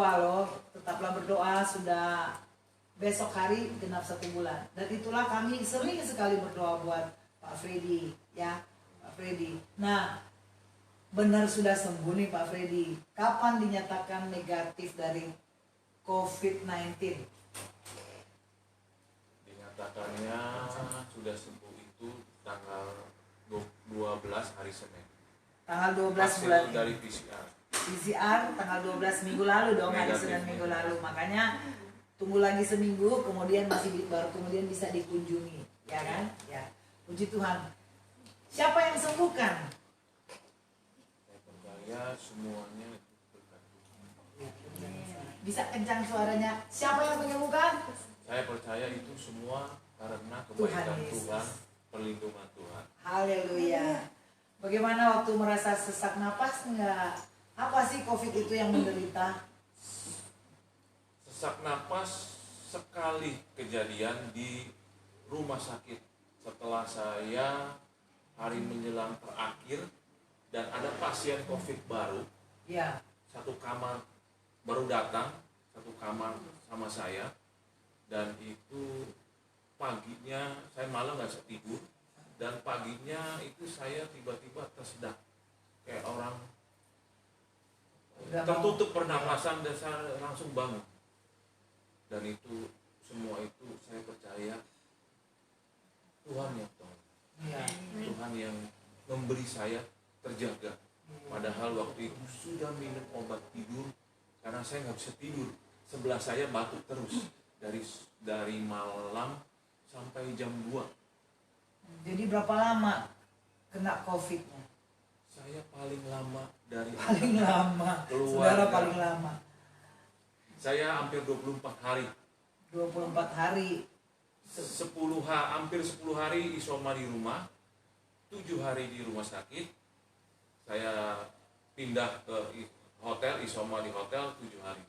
Halo, tetaplah berdoa, sudah besok hari genap 1 bulan. Dan itulah kami sering sekali berdoa buat Pak Freddy, ya Pak Freddy. Nah, benar sudah sembuh nih Pak Freddy. Kapan dinyatakan negatif dari COVID-19? Dinyatakannya sudah sembuh itu tanggal 12 hari Senin. Tanggal 12 Hasil bulan dari PCR tanggal 12 minggu lalu dong, hari Senin minggu lalu. Makanya tunggu lagi seminggu, kemudian baru kemudian bisa dikunjungi, ya kan? Ya, puji Tuhan. Siapa yang sembuhkan? Saya percaya semuanya berkat Tuhan. Bisa kencang suaranya. Siapa yang menyembuhkan? Saya percaya itu semua karena kebaikan Tuhan, perlindungan Tuhan. Haleluya. Bagaimana waktu merasa sesak napas enggak? Apa sih COVID itu yang menderita? Sesak napas sekali kejadian di rumah sakit setelah saya hari menjelang terakhir dan ada pasien COVID baru. Ya. Satu kamar baru datang, satu kamar sama saya, dan itu paginya saya malam nggak bisa tidur, dan paginya itu saya tiba-tiba tersedak kayak orang tertutup pernapasan dan saya langsung bangun. Dan itu semua itu saya percaya Tuhan yang tahu. Ya. Tuhan yang memberi saya terjaga. Padahal waktu itu sudah minum obat tidur karena saya nggak bisa tidur. Sebelah saya batuk terus dari malam sampai jam 2. Jadi berapa lama kena COVID-nya? Saya paling lama dari Paling lama. Saudara paling lama. Saya hampir 24 hari. 24 hari. Hampir 10 hari isoma di rumah, 7 hari di rumah sakit. Saya pindah ke hotel, isoma di hotel 7 hari.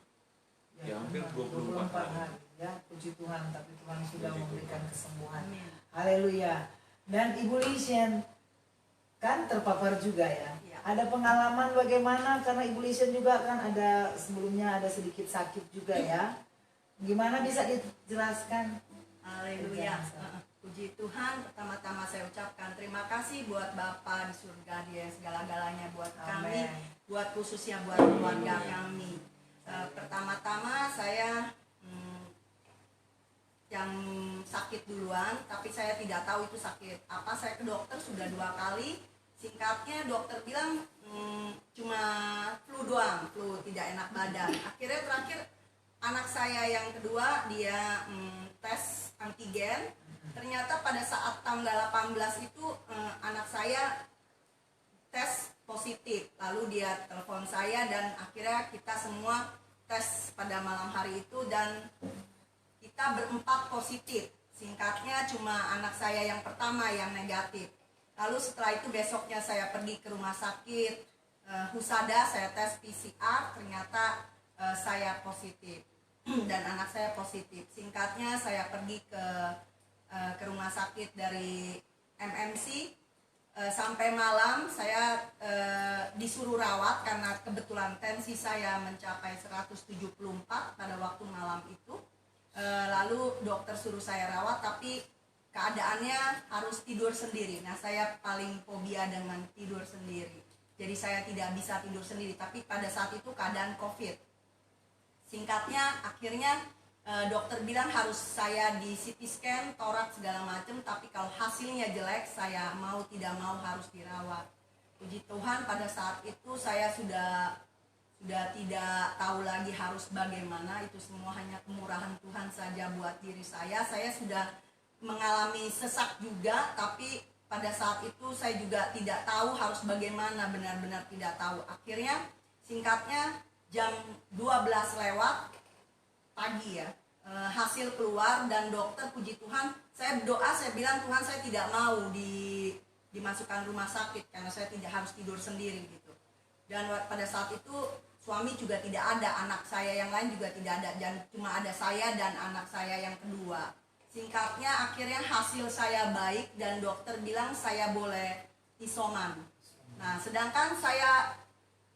Ya hampir 24 hari. Ya, puji Tuhan, tapi Tuhan sudah memberikan kesembuhan. Haleluya. Dan Ibu Lisien kan terpapar juga ya. Ada pengalaman bagaimana, karena Ibu Lisien juga kan ada sebelumnya ada sedikit sakit juga ya. Gimana bisa dijelaskan? Haleluya. Puji Tuhan, pertama-tama saya ucapkan terima kasih buat Bapa di surga, Dia yang segala-galanya buat kami, buat khususnya buat keluarga kami. Pertama-tama saya yang sakit duluan, tapi saya tidak tahu itu sakit apa. Saya ke dokter sudah 2 kali. Singkatnya dokter bilang cuma flu doang, flu tidak enak badan. Akhirnya terakhir anak saya yang kedua dia tes antigen. Ternyata pada saat tanggal 18 itu anak saya tes positif. Lalu dia telepon saya dan akhirnya kita semua tes pada malam hari itu dan kita berempat positif. Singkatnya cuma anak saya yang pertama yang negatif. Lalu setelah itu besoknya saya pergi ke rumah sakit Husada, saya tes PCR, ternyata saya positif dan anak saya positif. Singkatnya saya pergi ke rumah sakit dari MMC. Sampai malam saya disuruh rawat karena kebetulan tensi saya mencapai 174 pada waktu malam itu. Lalu dokter suruh saya rawat, tapi keadaannya harus tidur sendiri. Nah, saya paling fobia dengan tidur sendiri. Jadi saya tidak bisa tidur sendiri, tapi pada saat itu keadaan COVID. Singkatnya akhirnya dokter bilang harus saya di CT scan, toraks segala macam, tapi kalau hasilnya jelek saya mau tidak mau harus dirawat. Puji Tuhan, pada saat itu saya sudah tidak tahu lagi harus bagaimana. Itu semua hanya kemurahan Tuhan saja buat diri saya. Saya sudah mengalami sesak juga, tapi pada saat itu saya juga tidak tahu harus bagaimana, benar-benar tidak tahu. Akhirnya singkatnya jam 12 lewat pagi ya, hasil keluar dan dokter, puji Tuhan, saya berdoa, saya bilang Tuhan, saya tidak mau dimasukkan rumah sakit karena saya tidak harus tidur sendiri gitu. Dan pada saat itu suami juga tidak ada, anak saya yang lain juga tidak ada, dan cuma ada saya dan anak saya yang kedua. Singkatnya akhirnya hasil saya baik dan dokter bilang saya boleh isoman. Nah, sedangkan saya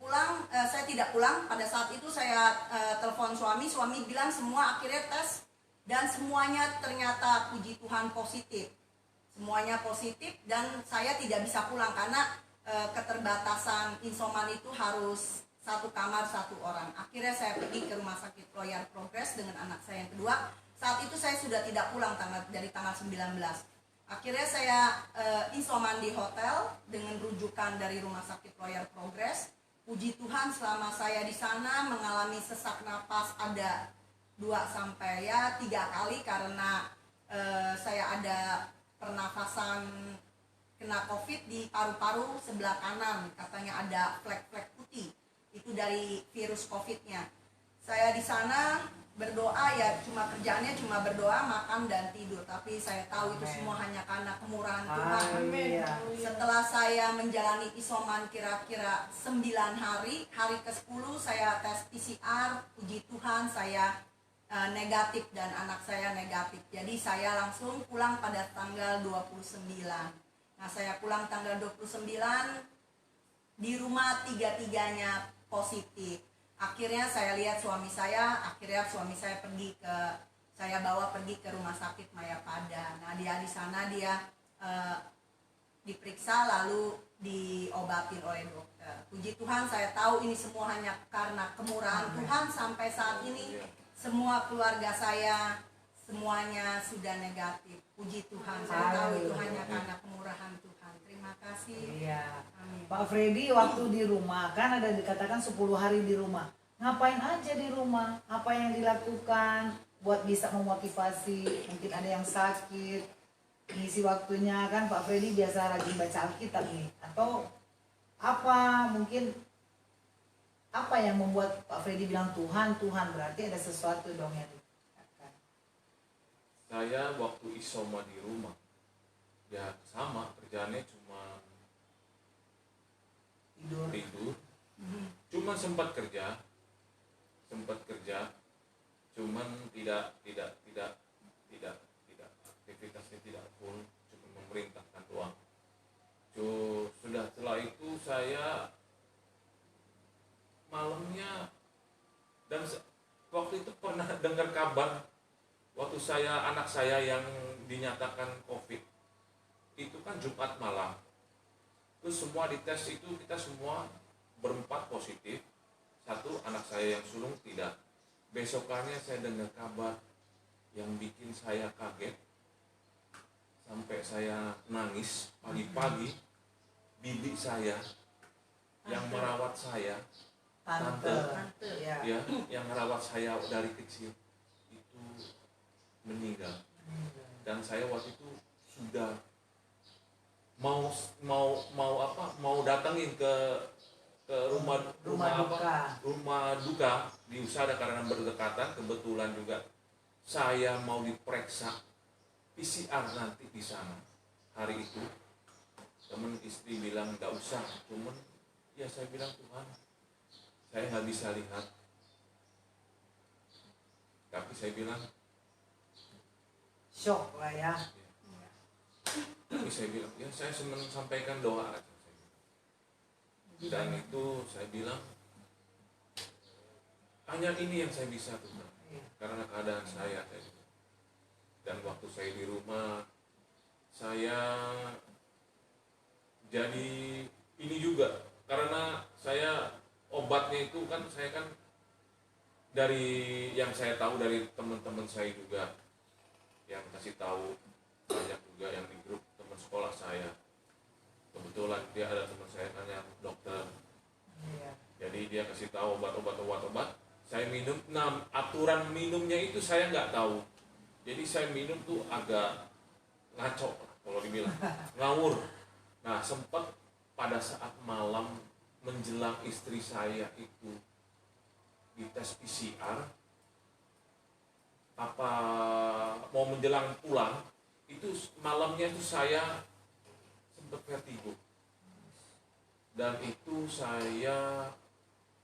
pulang, saya tidak pulang. Pada saat itu saya telepon suami bilang semua akhirnya tes dan semuanya ternyata puji Tuhan positif. Semuanya positif dan saya tidak bisa pulang karena keterbatasan isoman itu harus satu kamar satu orang. Akhirnya saya pergi ke rumah sakit Royal Progress dengan anak saya yang kedua. Saat itu saya sudah tidak pulang dari tanggal 19. Akhirnya saya isoman di hotel dengan rujukan dari rumah sakit Royal Progress. Puji Tuhan selama saya di sana mengalami sesak napas ada 2-3 kali karena saya ada pernafasan kena COVID di paru-paru sebelah kanan. Katanya ada flek-flek putih. Itu dari virus COVID-nya. Saya di sana berdoa ya cuma kerjaannya cuma berdoa, makan dan tidur, tapi saya tahu itu semua hanya karena kemurahan Tuhan. Setelah saya menjalani isoman kira-kira 9 hari, hari ke-10 saya tes PCR, puji Tuhan saya negatif dan anak saya negatif. Jadi saya langsung pulang pada tanggal 29. Nah, saya pulang tanggal 29, di rumah 3-3-nya positif. Akhirnya saya lihat suami saya bawa pergi ke rumah sakit Mayapada. Nah, dia di sana diperiksa lalu diobatin oleh dokter. Puji Tuhan saya tahu ini semua hanya karena kemurahan Tuhan. Sampai saat ini semua keluarga saya semuanya sudah negatif. Puji Tuhan, saya tahu itu hanya karena kemurahan Tuhan. Terima kasih. Iya. Amin. Pak Freddy waktu di rumah kan ada dikatakan 10 hari di rumah. Ngapain aja di rumah? Apa yang dilakukan buat bisa memotivasi? Mungkin ada yang sakit, ngisi waktunya kan Pak Freddy biasa rajin baca Alkitab nih. Atau apa mungkin apa yang membuat Pak Freddy bilang Tuhan, berarti ada sesuatu dong yang dikatakan. Saya waktu isoma di rumah, ya sama kerjaannya cuma tidur. Cuman sempat kerja, cuman tidak aktivitasnya tidak full, cuma memerintahkan doang. Setelah itu saya malamnya dan waktu itu pernah dengar kabar waktu anak saya yang dinyatakan COVID itu kan Jumat malam. Terus semua dites itu kita semua berempat positif. Satu anak saya yang sulung tidak. Besokannya saya dengar kabar yang bikin saya kaget. Sampai saya nangis pagi-pagi. Bibi saya yang merawat saya, tante ya. yang merawat saya dari kecil itu meninggal. Dan saya waktu itu sudah mau datangin ke rumah duka di Usada karena berdekatan. Kebetulan juga saya mau diperiksa PCR nanti di sana hari itu. Temen istri bilang nggak usah, cuman ya saya bilang Tuhan saya nggak bisa lihat, tapi saya bilang Shock lah ya. tapi saya bilang ya saya sampaikan doa aja. Dan itu saya bilang hanya ini yang saya bisa Tuhan, karena keadaan saya. Dan waktu saya di rumah saya jadi ini juga karena saya obatnya itu kan saya kan dari yang saya tahu dari teman-teman saya juga yang kasih tahu banyak juga yang di grup teman sekolah saya. Kebetulan dia ada teman saya tanya dokter, jadi dia kasih tahu obat. Saya minum, nah aturan minumnya itu saya nggak tahu. Jadi saya minum tuh agak ngaco kalau dibilang, ngawur. Nah sempat pada saat malam menjelang istri saya itu dites PCR, apa mau menjelang pulang itu malamnya itu saya sempat vertigo. Dan itu saya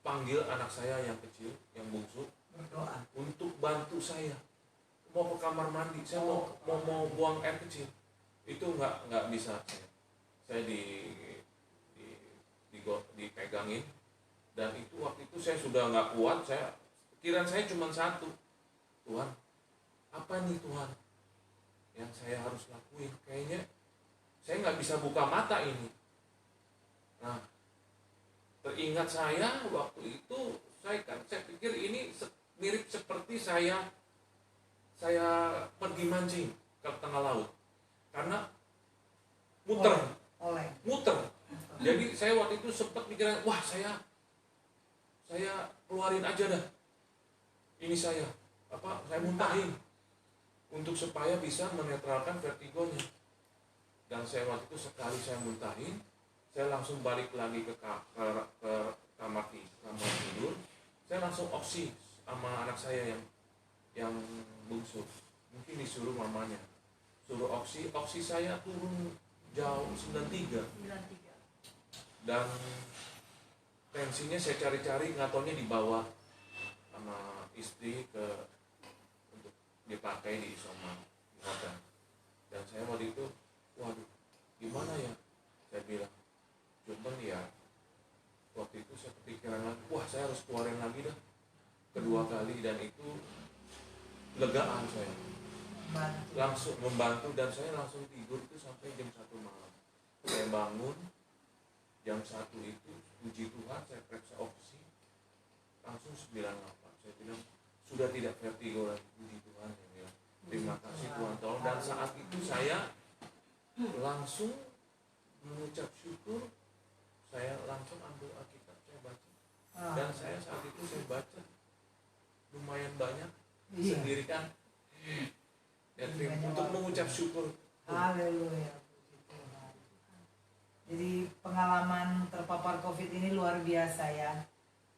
panggil anak saya yang kecil, yang bungsu, Berdoa. untuk bantu saya. Mau ke kamar mandi, saya mau buang air kecil. Itu nggak bisa saya. Saya dipegangin Dan itu waktu itu saya sudah nggak kuat, pikiran saya cuma satu, Tuhan, apa nih Tuhan yang saya harus lakuin? Kayaknya saya nggak bisa buka mata ini. Nah, teringat saya waktu itu, saya pikir ini mirip seperti saya pergi mancing ke tengah laut, karena muter. Jadi saya waktu itu sempat pikiran, wah saya keluarin aja dah, ini saya muntahin untuk supaya bisa menetralkan vertigonya. Dan saya waktu itu sekali saya muntahin, saya langsung balik lagi ke kamar tidur. Saya langsung oksi sama anak saya yang bungsu, mungkin disuruh mamanya, suruh oksi saya turun jauh 93. Dan tensinya saya cari-cari, nggak taunya dibawa sama istri untuk dipakai di isoman di hotel. Dan saya waktu itu, waduh, gimana ya? Saya bilang, cuman ya waktu itu saya kepikiran lagi, wah saya harus keluarin lagi dah, kedua kali. Dan itu legaan saya, langsung membantu. Dan saya langsung tidur itu sampai jam 1 malam. Saya bangun jam 1 itu, puji Tuhan, saya periksa oksi langsung 98. Saya bilang sudah tidak vertigo lagi, puji Tuhan. Saya bilang terima kasih Tuhan tolong. Dan saat itu saya langsung mengucap syukur. Saya langsung ambil Alkitab, saya baca. Dan saya saat itu saya baca lumayan banyak sendiri kan. Dan untuk mengucap syukur. Haleluya. Jadi pengalaman terpapar COVID ini luar biasa ya.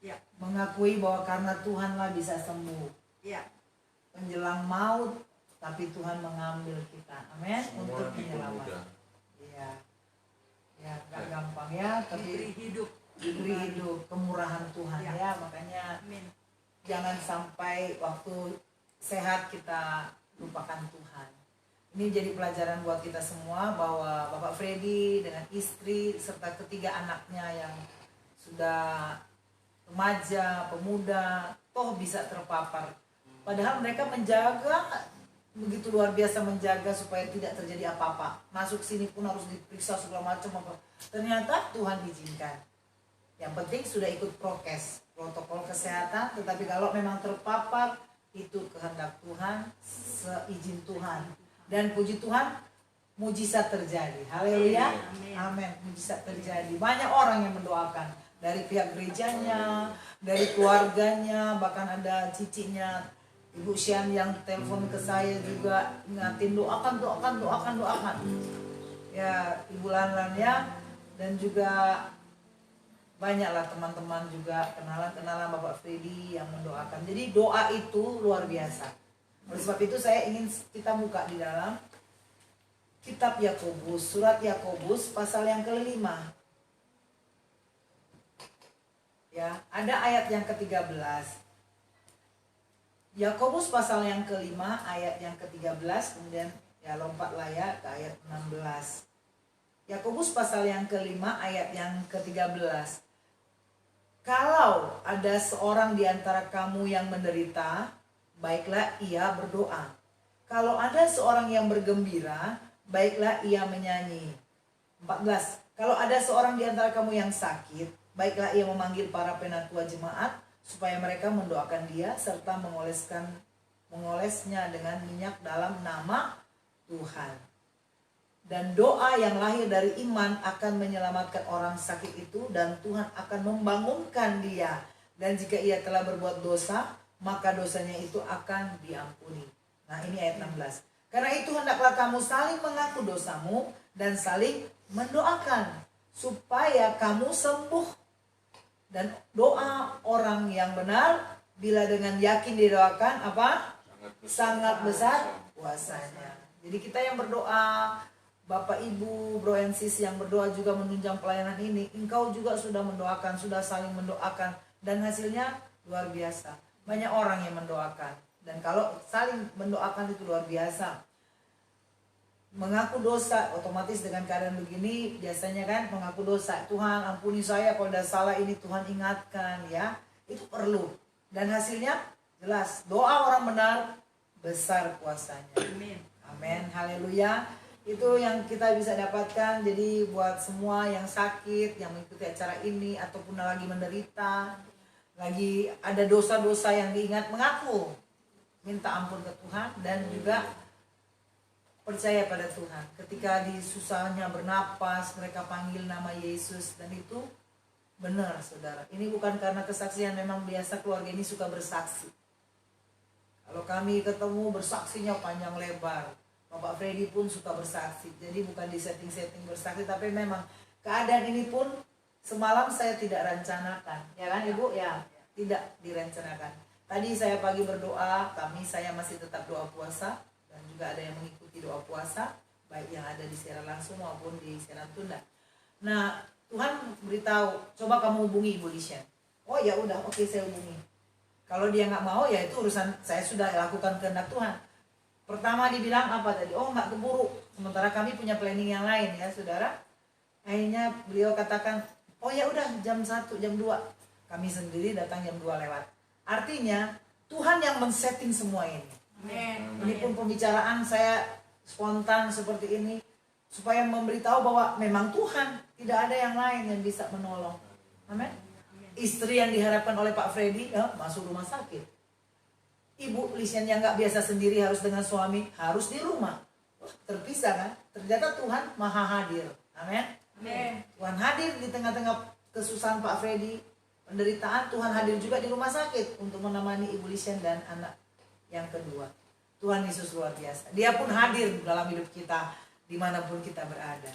Ya. Mengakui bahwa karena Tuhanlah bisa sembuh. Ya. Menjelang maut, tapi Tuhan mengambil kita. Amin. Untuk menyelamatkan. Iya. Ya, gak gampang ya, tapi diberi hidup, kemurahan Tuhan ya. Makanya Amin. Jangan sampai waktu sehat kita lupakan Tuhan. Ini jadi pelajaran buat kita semua bahwa Bapak Freddy dengan istri serta ketiga anaknya yang sudah remaja, pemuda, toh bisa terpapar. Padahal mereka menjaga, begitu luar biasa menjaga supaya tidak terjadi apa-apa. Masuk sini pun harus diperiksa segala macam apa. Ternyata Tuhan izinkan. Yang penting sudah ikut prokes, protokol kesehatan. Tetapi kalau memang terpapar, itu kehendak Tuhan, seizin Tuhan. Dan puji Tuhan, mujizat terjadi. Haleluya. Amin. Mujizat terjadi. Banyak orang yang mendoakan. Dari pihak gerejanya, dari keluarganya, bahkan ada cicinya Ibu Syan yang telepon ke saya juga ingatin doakan. Ya, Ibu Lanlan ya. Dan juga banyaklah teman-teman juga, kenalan Bapak Freddy yang mendoakan. Jadi doa itu luar biasa. Oleh sebab itu saya ingin kita buka di dalam kitab Yakobus, surat Yakobus pasal yang ke-5. Ya, ada ayat yang ke-13. Yakobus pasal yang ke-5 ayat yang ke-13, kemudian ya lompatlah ya ke ayat 16. Yakobus pasal yang ke-5 ayat yang ke-13. Kalau ada seorang di antara kamu yang menderita, baiklah ia berdoa. Kalau ada seorang yang bergembira, baiklah ia menyanyi. 14. Kalau ada seorang di antara kamu yang sakit, baiklah ia memanggil para penatua jemaat, supaya mereka mendoakan dia, serta mengolesnya dengan minyak dalam nama Tuhan. Dan doa yang lahir dari iman akan menyelamatkan orang sakit itu, dan Tuhan akan membangunkan dia. Dan jika ia telah berbuat dosa, maka dosanya itu akan diampuni. Nah, ini ayat 16. Karena itu hendaklah kamu saling mengaku dosamu dan saling mendoakan supaya kamu sembuh. Dan doa orang yang benar bila dengan yakin didoakan apa? Sangat besar kuasanya. Jadi kita yang berdoa, Bapak Ibu, Bro and Sis yang berdoa juga menunjang pelayanan ini, engkau juga sudah mendoakan, sudah saling mendoakan, dan hasilnya luar biasa. Banyak orang yang mendoakan, dan kalau saling mendoakan itu luar biasa. mengaku dosa, otomatis dengan keadaan begini biasanya kan mengaku dosa, Tuhan ampuni saya kalau ada salah ini, Tuhan ingatkan ya, itu perlu. Dan hasilnya jelas, doa orang benar besar kuasanya. Amin. Amin, haleluya. Itu yang kita bisa dapatkan. Jadi buat semua yang sakit, yang mengikuti acara ini ataupun lagi menderita, lagi ada dosa-dosa yang diingat, mengaku, minta ampun ke Tuhan, dan juga percaya pada Tuhan. Ketika di susahnya bernapas, mereka panggil nama Yesus, dan itu benar, saudara. Ini bukan karena kesaksian, memang biasa keluarga ini suka bersaksi. Kalau kami ketemu bersaksinya panjang lebar. Bapak Freddy pun suka bersaksi. Jadi bukan di setting-setting bersaksi, tapi memang keadaan ini pun semalam saya tidak rencanakan. Ya kan Ibu? Ya, tidak direncanakan. Tadi saya pagi berdoa, saya masih tetap doa puasa. Dan juga ada yang mengikuti doa puasa, baik yang ada di siaran langsung maupun di siaran tunda. Nah, Tuhan beritahu, coba kamu hubungi Ibu Lisha. Oh ya udah, oke, saya hubungi. Kalau dia nggak mau, ya itu urusan saya, sudah lakukan kehendak Tuhan. Pertama dibilang apa tadi? Oh, nggak keburu. Sementara kami punya planning yang lain ya, saudara. Akhirnya beliau katakan, oh ya udah jam 1, jam 2. Kami sendiri datang jam 2 lewat. Artinya Tuhan yang men-setting semua ini. Amin. Ini pun pembicaraan saya spontan seperti ini supaya memberitahu bahwa memang Tuhan, tidak ada yang lain yang bisa menolong. Amin. Istri yang diharapkan oleh Pak Freddy masuk rumah sakit. Ibu Lisian yang nggak biasa sendiri harus dengan suami, harus di rumah. Wah, terpisah kan? Ternyata Tuhan maha hadir. Amin. Amin. Tuhan hadir di tengah-tengah kesusahan Pak Freddy, penderitaan. Tuhan hadir juga di rumah sakit untuk menemani Ibu Lisian dan anak yang kedua. Tuhan Yesus luar biasa. Dia pun hadir dalam hidup kita dimanapun kita berada.